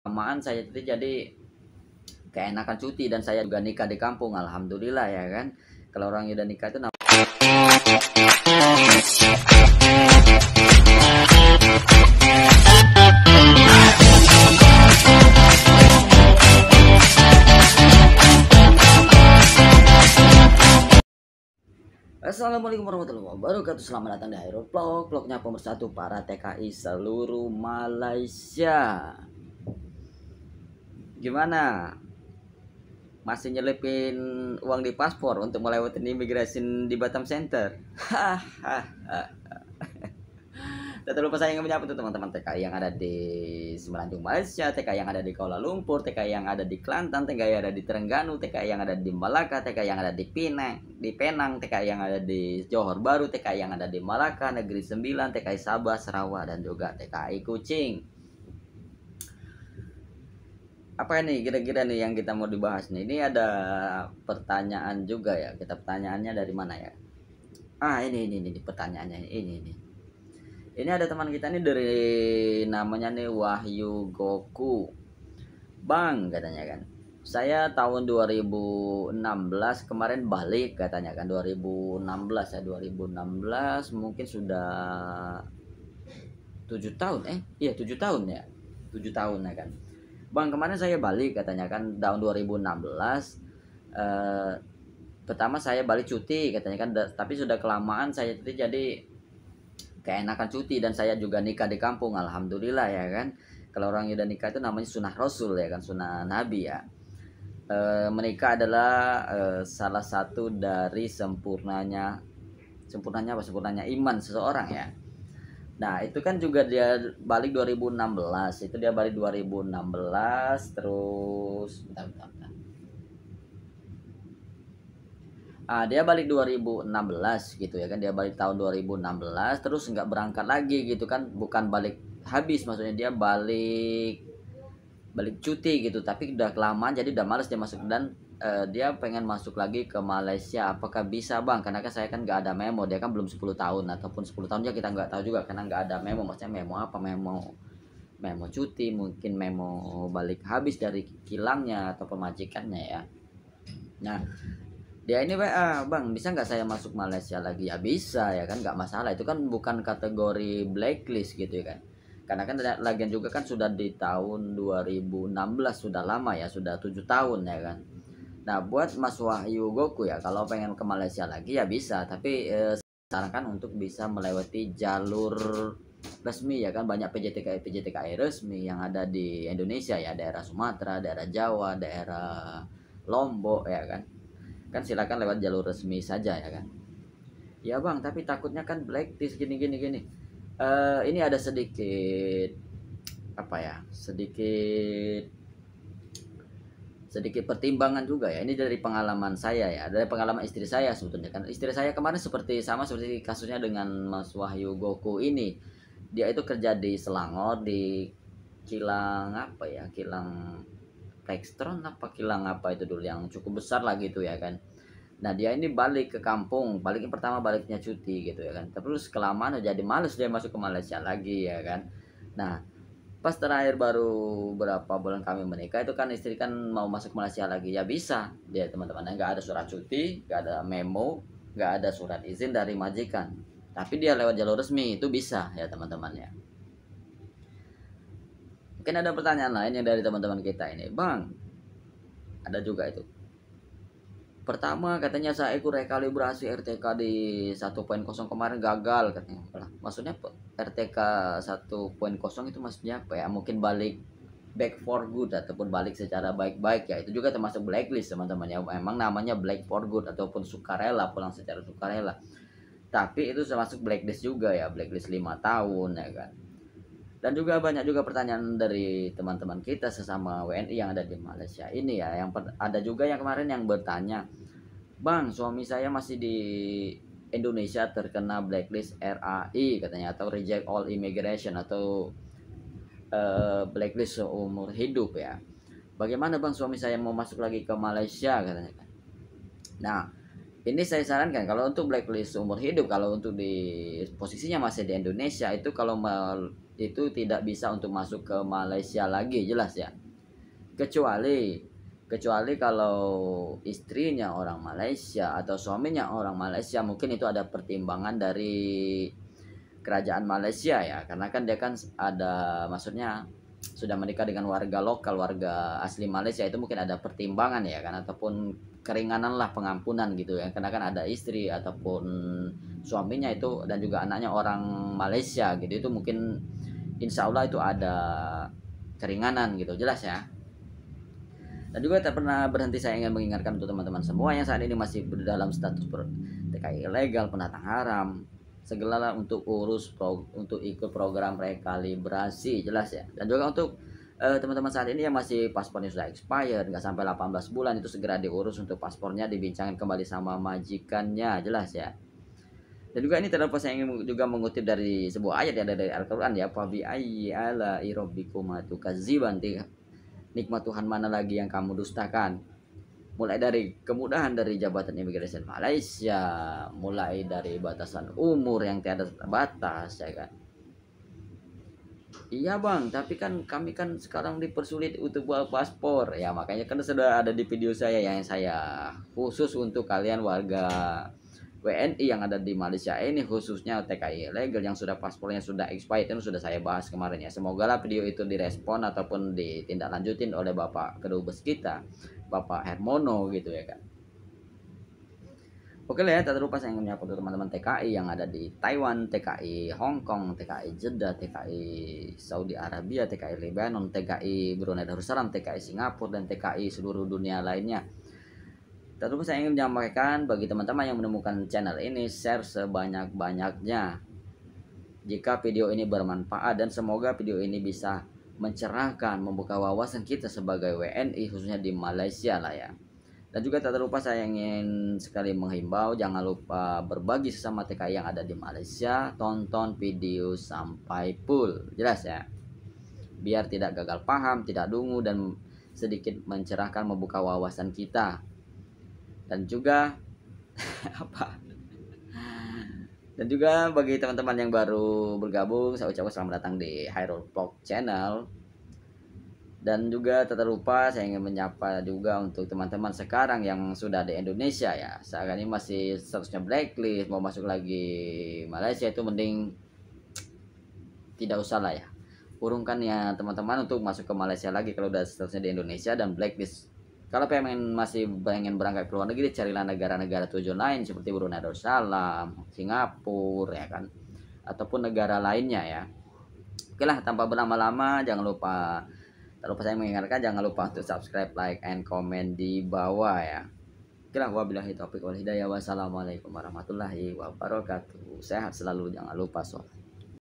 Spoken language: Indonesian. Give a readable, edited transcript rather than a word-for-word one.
kelamaan saya itu jadi keenakan cuti dan saya juga nikah di kampung, alhamdulillah ya kan. Kalau orang udah nikah itu Assalamualaikum warahmatullahi wabarakatuh. Selamat datang di Hairul Vlog, vlognya pemersatu para TKI seluruh Malaysia. Gimana? Masih nyelipin uang di paspor untuk melewati imigrasi di Batam Center? Tak lupa saya ingin menyapa teman-teman TKI yang ada di Semenanjung Malaysia, TKI yang ada di Kuala Lumpur, TKI yang ada di Kelantan, TKI yang ada di Terengganu, TKI yang ada di Malaka, TKI yang ada di Penang, TKI yang ada di Johor Bahru, TKI yang ada di Malaka, Negeri Sembilan, TKI Sabah, Sarawak, dan juga TKI Kuching. Apa ini kira-kira nih yang kita mau dibahas nih? Ini ada pertanyaan juga ya. Kita pertanyaannya dari mana ya? Ini pertanyaannya ini. Ini ada teman kita nih dari namanya nih Wahyu Goku. Bang katanya kan. Saya tahun 2016 kemarin balik katanya kan 2016 ya 2016 mungkin sudah 7 tahun 7 tahun ya. 7 tahun ya kan. Bang kemarin saya balik katanya kan tahun 2016 pertama saya balik cuti katanya kan tapi sudah kelamaan saya cuti jadi keenakan cuti dan saya juga nikah di kampung, alhamdulillah ya kan. Kalau orang udah nikah itu namanya sunnah rasul ya kan, sunnah nabi ya. Menikah adalah salah satu dari sempurnanya iman seseorang ya. Nah itu kan juga dia balik 2016, itu dia balik 2016 terus bentar. Dia balik 2016 gitu ya kan, dia balik tahun 2016 terus nggak berangkat lagi gitu kan, bukan balik habis, maksudnya dia balik cuti gitu, tapi udah kelamaan jadi udah males dia masuk dan dia pengen masuk lagi ke Malaysia. Apakah bisa bang? Karena kan saya kan nggak ada memo, dia kan belum 10 tahun ataupun 10 tahun ya kita nggak tahu juga karena nggak ada memo. Maksudnya memo apa? Memo cuti, mungkin memo balik habis dari kilangnya atau pemajikannya ya. Nah dia ini WA, bang bisa nggak saya masuk Malaysia lagi? Ya bisa ya kan, nggak masalah, itu kan bukan kategori blacklist gitu ya kan, karena kan lagian juga kan sudah di tahun 2016, sudah lama ya, sudah 7 tahun ya kan. Nah buat Mas Wahyu Goku ya, kalau pengen ke Malaysia lagi ya bisa, tapi sarankan untuk bisa melewati jalur resmi ya kan. Banyak PJTKI resmi yang ada di Indonesia ya, daerah Sumatera, daerah Jawa, daerah Lombok ya kan. Kan silakan lewat jalur resmi saja ya kan. Ya bang, tapi takutnya kan blacklist gini. Ini ada sedikit sedikit pertimbangan juga ya. Ini dari pengalaman saya ya, dari pengalaman istri saya sebetulnya kan. Istri saya kemarin seperti kasusnya dengan Mas Wahyu Goku ini. Dia itu kerja di Selangor, di kilang Plextron kilang apa itu dulu yang cukup besar lah gitu ya kan. Nah dia ini balik ke kampung, baliknya cuti gitu ya kan. Terus kelamaan jadi males dia masuk ke Malaysia lagi ya kan. Nah pas terakhir baru berapa bulan kami menikah itu kan istri kan mau masuk Malaysia lagi, ya bisa dia teman-teman, nggak ada surat cuti, nggak ada memo, nggak ada surat izin dari majikan, tapi dia lewat jalur resmi itu bisa ya teman-teman ya. Mungkin ada pertanyaan lain yang dari teman-teman kita ini, bang ada juga itu. Pertama katanya saya ikut rekalibrasi RTK di 1.0 kemarin gagal katanya. Maksudnya RTK 1.0 itu maksudnya apa ya? Mungkin balik back for good ataupun balik secara baik-baik ya. Itu juga termasuk blacklist teman-teman ya. Emang namanya black for good ataupun sukarela, pulang secara sukarela. Tapi itu termasuk blacklist juga ya, blacklist 5 tahun ya kan. Dan juga banyak juga pertanyaan dari teman-teman kita sesama WNI yang ada di Malaysia ini ya. Yang ada juga yang kemarin yang bertanya, bang suami saya masih di Indonesia terkena blacklist RAI katanya, atau reject all immigration, atau blacklist seumur hidup ya. Bagaimana bang, suami saya mau masuk lagi ke Malaysia katanya kan. Nah ini saya sarankan kalau untuk blacklist seumur hidup, kalau untuk di posisinya masih di Indonesia itu, kalau itu tidak bisa untuk masuk ke Malaysia lagi, jelas ya. Kecuali kalau istrinya orang Malaysia atau suaminya orang Malaysia, mungkin itu ada pertimbangan dari kerajaan Malaysia ya, karena kan dia kan ada, maksudnya sudah menikah dengan warga lokal, warga asli Malaysia, itu mungkin ada pertimbangan ya kan, ataupun keringanan lah, pengampunan gitu ya, karena kan ada istri ataupun suaminya itu dan juga anaknya orang Malaysia gitu, itu mungkin insya Allah itu ada keringanan gitu, jelas ya. Dan juga tak pernah berhenti saya ingin mengingatkan untuk teman-teman semua yang saat ini masih dalam status TKI ilegal, pendatang haram, segala untuk untuk ikut program rekalibrasi, jelas ya. Dan juga untuk teman-teman saat ini yang masih paspornya sudah expired, nggak sampai 18 bulan, itu segera diurus untuk paspornya, dibincangkan kembali sama majikannya, jelas ya. Dan juga ini terdapat, saya ingin juga mengutip dari sebuah ayat yang ada dari Al-Quran ya, fa bi ayyi ala rabbikuma tukadziban, nikmat Tuhan mana lagi yang kamu dustakan. Mulai dari kemudahan dari jabatan imigrasi Malaysia, mulai dari batasan umur yang tiada batas ya kan. Iya bang, tapi kan kami kan sekarang dipersulit untuk buat paspor ya, makanya kan sudah ada di video saya yang saya khusus untuk kalian warga WNI yang ada di Malaysia ini, khususnya TKI ilegal yang sudah paspornya sudah expired, itu sudah saya bahas kemarin ya. Semoga lah video itu direspon ataupun ditindaklanjutin oleh Bapak Kedubes kita, Bapak Hermono gitu ya kan. Oke lah ya, tak lupa saya ingin menyapa teman-teman TKI yang ada di Taiwan, TKI Hong Kong, TKI Jeddah, TKI Saudi Arabia, TKI Lebanon, TKI Brunei Darussalam, TKI Singapura, dan TKI seluruh dunia lainnya. Tak lupa saya ingin menyampaikan bagi teman-teman yang menemukan channel ini, share sebanyak-banyaknya jika video ini bermanfaat, dan semoga video ini bisa mencerahkan, membuka wawasan kita sebagai WNI khususnya di Malaysia lah ya. Dan juga tak terlupa saya ingin sekali menghimbau, jangan lupa berbagi sesama TKI yang ada di Malaysia, tonton video sampai full, jelas ya, biar tidak gagal paham, tidak dungu, dan sedikit mencerahkan, membuka wawasan kita. Dan juga apa? Dan juga bagi teman-teman yang baru bergabung, saya ucapkan selamat datang di Hairul Vlog Channel. Dan juga tak terlupa saya ingin menyapa juga untuk teman-teman sekarang yang sudah di Indonesia ya. Saat ini masih statusnya blacklist, mau masuk lagi Malaysia, itu mending tidak usah lah ya. Urungkan ya teman-teman untuk masuk ke Malaysia lagi kalau udah statusnya di Indonesia dan blacklist. Kalau masih pengen berangkat ke luar negeri, carilah negara-negara tujuan lain seperti Brunei Darussalam, Singapura ya kan, ataupun negara lainnya ya. Oke lah, tanpa berlama-lama, jangan lupa saya mengingatkan, jangan lupa untuk subscribe, like, and comment di bawah ya. Oke lah, wabillahi taufiq wal hidayah. Wassalamualaikum warahmatullahi wabarakatuh. Sehat selalu, jangan lupa sholat.